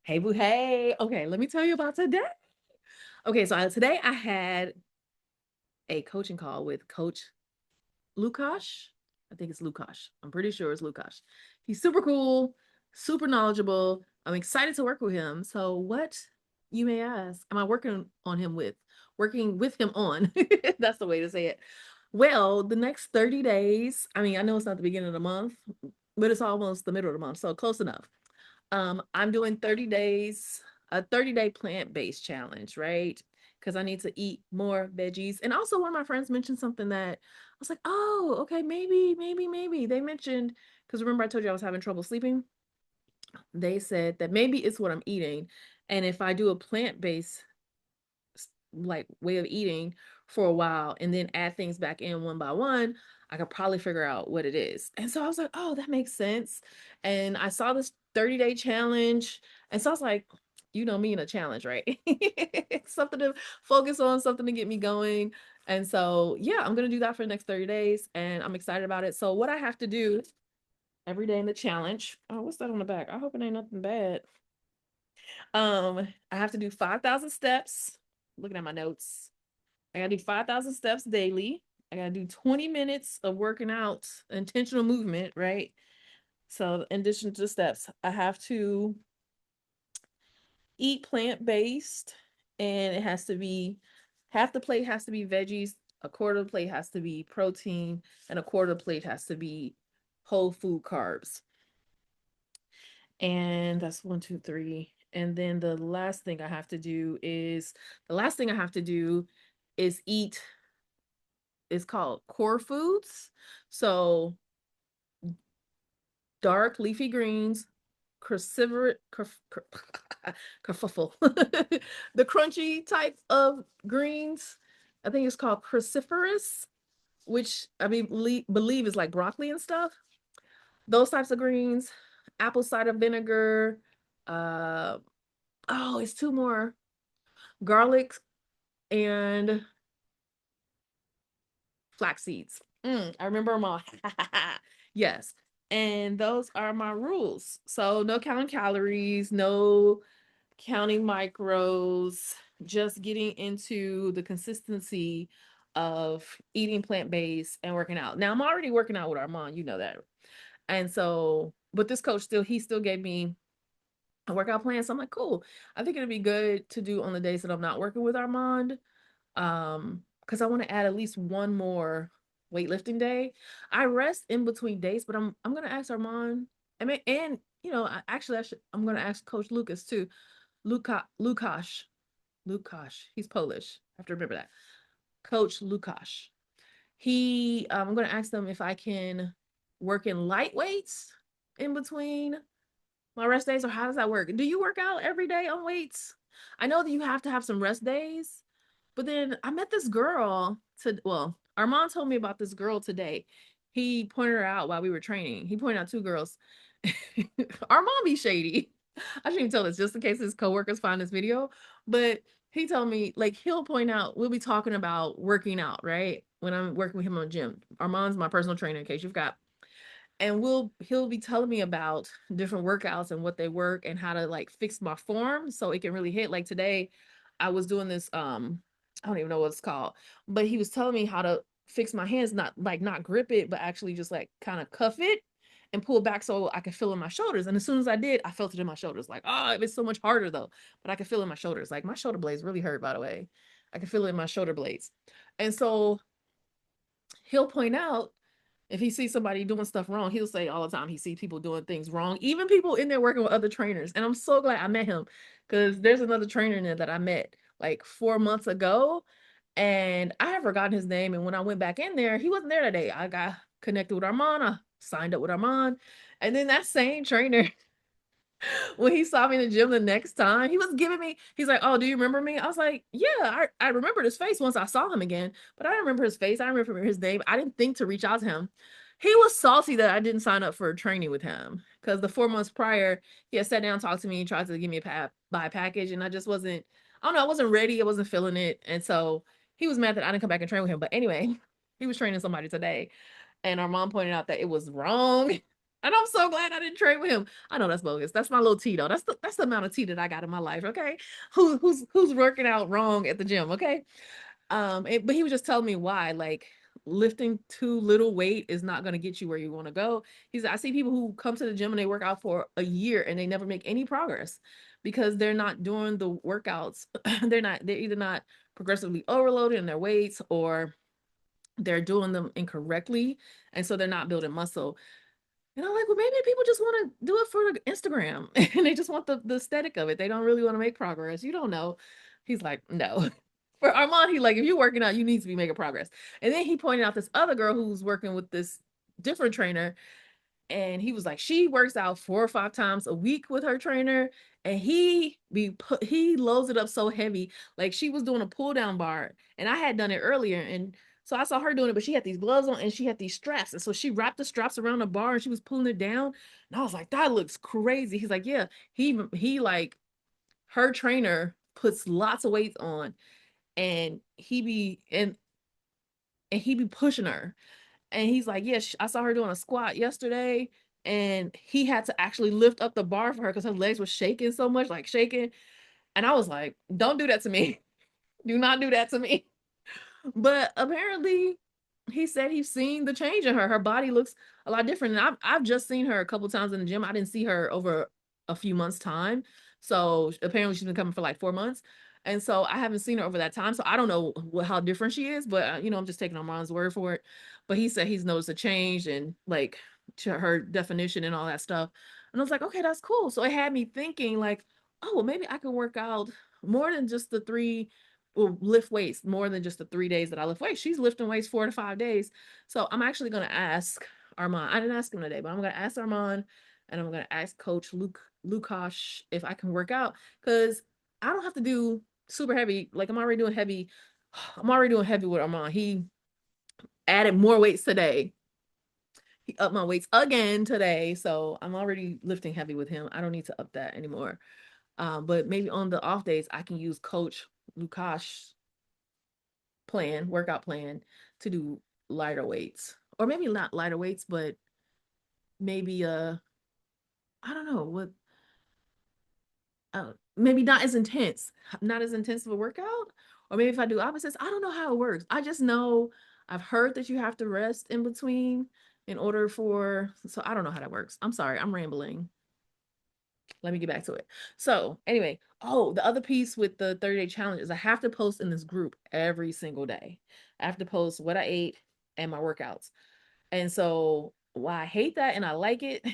Hey, boo, hey. Okay, let me tell you about today. Okay, so today I had a coaching call with Coach Lukash. I think it's Lukash. I'm pretty sure it's Lukash. He's super cool, super knowledgeable. I'm excited to work with him. So, what you may ask, am I working on him with? Working with him on. That's the way to say it. Well, the next 30 days, I mean, I know it's not the beginning of the month, but it's almost the middle of the month, so close enough. I'm doing 30 days, a 30-day plant-based challenge, right? Because I need to eat more veggies. And also one of my friends mentioned something that I was like, oh, okay, maybe. They mentioned, because remember I told you I was having trouble sleeping? They said that maybe it's what I'm eating. And if I do a plant-based like way of eating for a while and then add things back in one by one, I could probably figure out what it is. And so I was like, oh, that makes sense. And I saw this 30-day challenge. And so I was like, you know me in a challenge, right? Something to focus on, something to get me going. And so, yeah, I'm going to do that for the next 30 days. And I'm excited about it. So, what I have to do every day in the challenge. Oh, what's that on the back? I hope it ain't nothing bad. I have to do 5,000 steps. Looking at my notes. I gotta do 5,000 steps daily. I gotta do 20 minutes of working out, intentional movement, right? So, in addition to the steps, I have to eat plant-based, and it has to be half the plate has to be veggies, a quarter of the plate has to be protein, and a quarter of the plate has to be whole food carbs. And that's one, two, three. And then the last thing I have to do is eat it's called core foods. So dark leafy greens, cruciferous, kerfuffle, the crunchy type of greens. I think it's called cruciferous, which I mean believe is like broccoli and stuff. Those types of greens, apple cider vinegar. Uh, oh, it's two more: garlic and flax seeds. I remember them all. Yes. And those are my rules. So no counting calories, no counting macros, just getting into the consistency of eating plant-based and working out. Now I'm already working out with Armand, you know that. And so, but this coach he still gave me a workout plan. So I'm like, cool. I think it'd be good to do on the days that I'm not working with Armand. Because I want to add at least one more weightlifting day. I rest in between days, but I'm gonna ask Armand. I mean, and you know, I'm gonna ask Coach Lucas too. Lukash. He's Polish. I have to remember that. Coach Lukash. I'm gonna ask them if I can work in light weights in between my rest days, or how does that work? Do you work out every day on weights? I know that you have to have some rest days, but then I met this girl Armand told me about this girl today. He pointed her out while we were training. He pointed out two girls. Armand be shady. I shouldn't even tell this just in case his coworkers find this video. But he told me, like, he'll point out, we'll be talking about working out, right? When I'm working with him on the gym. Armand's my personal trainer, in case you've got. And he'll be telling me about different workouts and what they work and how to like fix my form so it can really hit. Like today, I was doing this I don't even know what it's called, but he was telling me how to fix my hands, not grip it, but actually just like kind of cuff it and pull back so I could feel in my shoulders. And as soon as I did, I felt it in my shoulders. Like, oh, it's so much harder though. But I could feel it in my shoulders. Like my shoulder blades really hurt, by the way. I could feel it in my shoulder blades. And so he'll point out if he sees somebody doing stuff wrong, he'll say all the time he sees people doing things wrong, even people in there working with other trainers. And I'm so glad I met him because there's another trainer in there that I met like 4 months ago. And I have forgotten his name. And when I went back in there, he wasn't there that day. I got connected with Armand. I signed up with Armand. And then that same trainer, when he saw me in the gym the next time, he's like, oh, do you remember me? I was like, yeah, I remembered his face once I saw him again, but I remember his face. I remember his name. I didn't think to reach out to him. He was salty that I didn't sign up for training with him because the 4 months prior, he had sat down and talked to me and tried to give me buy a package. And I just wasn't, I don't know, I wasn't ready. I wasn't feeling it. And so he was mad that I didn't come back and train with him. But anyway, he was training somebody today. And our mom pointed out that it was wrong. And I'm so glad I didn't trade with him. I know that's bogus. That's my little tea though. That's the amount of tea that I got in my life. Okay. Who's working out wrong at the gym? Okay. But he was just telling me why, like lifting too little weight is not going to get you where you want to go. He's I see people who come to the gym and they work out for a year and they never make any progress because they're not doing the workouts. They're either not progressively overloading their weights or they're doing them incorrectly. And so they're not building muscle. And I'm like, well, maybe people just want to do it for Instagram and they just want the aesthetic of it. They don't really want to make progress. You don't know. He's like, no. For Armand, he like, if you're working out, you need to be making progress. And then he pointed out this other girl who's working with this different trainer. And he was like, she works out 4 or 5 times a week with her trainer. And he loads it up so heavy. Like she was doing a pull down bar. And I had done it earlier. And so I saw her doing it, but she had these gloves on and she had these straps. And so she wrapped the straps around the bar and she was pulling it down. And I was like, that looks crazy. He's like, yeah, he like her trainer puts lots of weights on and he be pushing her. And he's like, yeah, I saw her doing a squat yesterday. And he had to actually lift up the bar for her because her legs were shaking so much, like shaking. And I was like, don't do that to me. Do not do that to me. But apparently, he said he's seen the change in her. Her body looks a lot different. And I've just seen her a couple times in the gym. I didn't see her over a few months' time. So apparently she's been coming for like 4 months. And so I haven't seen her over that time. So I don't know how different she is, but I'm just taking Armand's word for it. But he said he's noticed a change and like to her definition and all that stuff. And I was like, okay, that's cool. So it had me thinking like, oh, well, maybe I could work out more than just the three will lift weights more than just the 3 days that I lift weights. She's lifting weights 4 to 5 days. So I'm actually going to ask Armand. I didn't ask him today, but I'm going to ask Armand and I'm going to ask Coach Lukash if I can work out because I don't have to do super heavy. Like I'm already doing heavy. I'm already doing heavy with Armand. He added more weights today. He upped my weights again today. So I'm already lifting heavy with him. I don't need to up that anymore. But maybe on the off days, I can use Coach Lukash workout plan to do lighter weights. Or maybe not lighter weights, but maybe I don't know what maybe not as intense of a workout. Or maybe if I do opposites, I don't know how it works. I just know I've heard that you have to rest in between in order for so I don't know how that works. I'm sorry, I'm rambling. Let me get back to it. So anyway, oh, the other piece with the 30-day challenge is I have to post in this group every single day. I have to post what I ate and my workouts. And so why I hate that and I like it,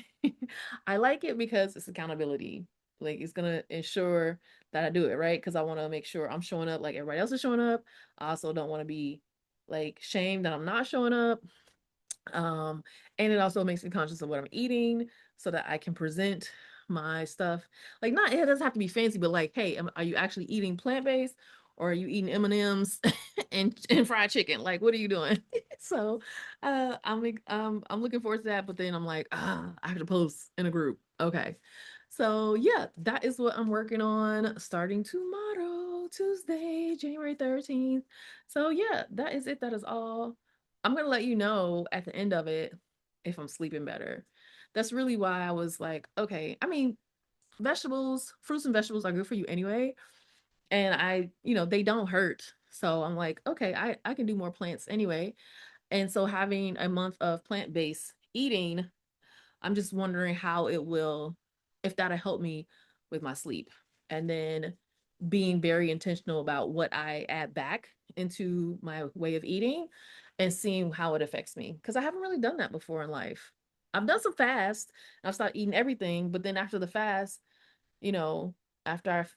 I like it because it's accountability. Like it's gonna ensure that I do it, right? Because I want to make sure I'm showing up like everybody else is showing up. I also don't want to be like shamed that I'm not showing up. Um, and it also makes me conscious of what I'm eating so that I can present my stuff. Like not it doesn't have to be fancy, but like, hey, are you actually eating plant-based or are you eating M&Ms and fried chicken? Like, what are you doing? So I'm looking forward to that, but then I'm like, I have to post in a group. Okay. So yeah, that is what I'm working on starting tomorrow, Tuesday, January 13th. So yeah, that is it. That is all. I'm gonna let you know at the end of it if I'm sleeping better. That's really why I was like, okay, I mean, vegetables, fruits and vegetables are good for you anyway. And they don't hurt. So I'm like, okay, I can do more plants anyway. And so having a month of plant-based eating, I'm just wondering how it will, if that'll help me with my sleep. And then being very intentional about what I add back into my way of eating and seeing how it affects me. Because I haven't really done that before in life. I've done some fast. I've started eating everything, but then after the fast, you know, after I've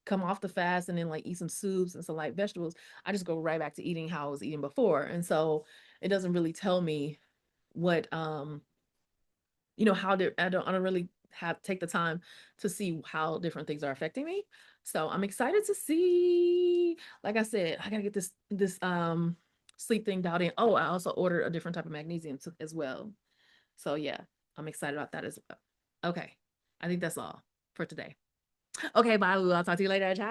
come off the fast and then like eat some soups and some light vegetables, I just go right back to eating how I was eating before. And so it doesn't really tell me what how I don't really have take the time to see how different things are affecting me. So I'm excited to see. Like I said, I gotta get this sleep thing dialed in. Oh, I also ordered a different type of magnesium as well. So yeah, I'm excited about that as well. Okay, I think that's all for today. Okay, bye, Lou. I'll talk to you later. Ciao.